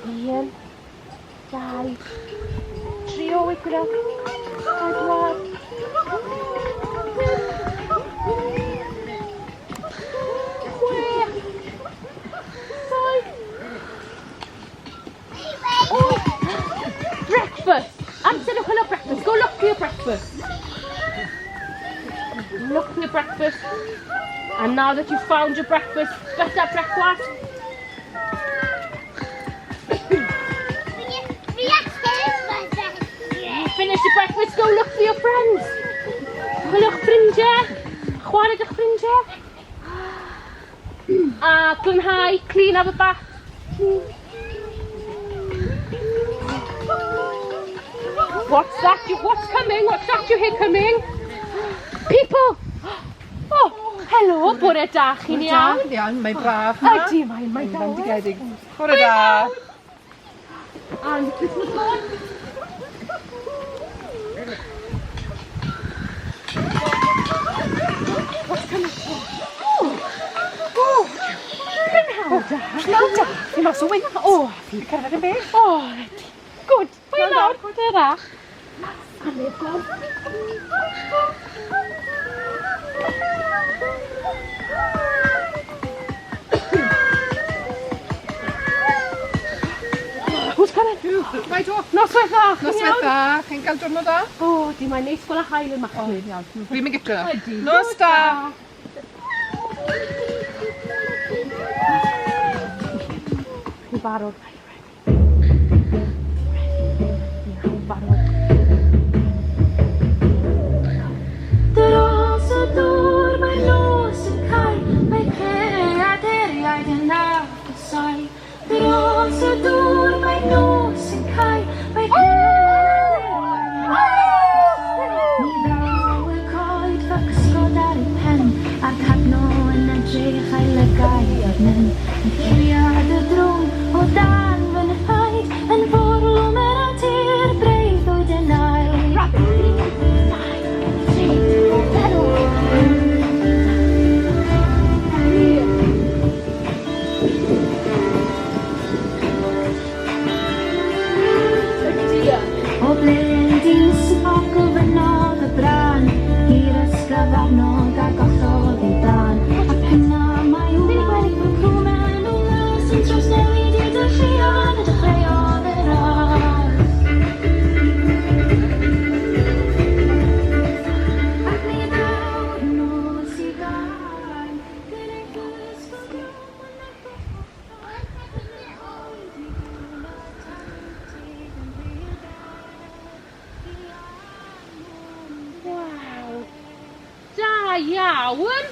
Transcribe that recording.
1, 2, 3 o wigwydau, 4, 6, 7, 8. Breakfast! Amser ewch yn breakfast. Go look for your breakfast. Look for your breakfast. And now that you've found your breakfast, get that breakfast. Finish your breakfast, go look for your friends. Chwilio'ch ffrindiau. Chwarae ga'ch ffrindiau. A glanhau, clean up a bath. What's that? What's coming? What's that you hear coming? People! Oh, hello, bore da chi'n iawn? Iawn, mae'n braf na. Ydy, mae'n bendigedig. Bore da. And Christmas morn. What's coming? Oh, Prynhawn da. Prynhawn da. Fi mas o wyn. O, fi'n cerdded yn beth. O, good. Pwy lawr? Bore da. Anef gwan. Who's coming? Mae to. Noswaith dda. Noswaith dda. Chi'n cael diwrnod da? O, di mae'n neis gweld y hael yn machnyd. O, iawn. Fi'n mynd gyda. Ydy. Nos da. Chi'n barod. Chi'n barod. Dros y dŵr mae nos yn cael, mae creaduriaid yn agosau. Dros y dŵr mae nos yn cael, mae creaduriaid yn agosau. Ni ddaw y coed fy cysgod ar ei pen, a'r cadno yn edrych a'i lygau arnyn. Yn curiad y drwm o dan fy nhaid, yn fwrlwm yr atur breuddwyd yn ail. O ble'n dyn sy'n ogl fynodd y bran, hir ysgaffarnog a gollodd i dan. Ac yna mae weld fy crw mewn o las yn trawsnewid i dyffion y dechreuodd y ras. Ac ni ddaw'r nos i gael, gyda'i gwisgo glwm yn y Wow. Da iawn.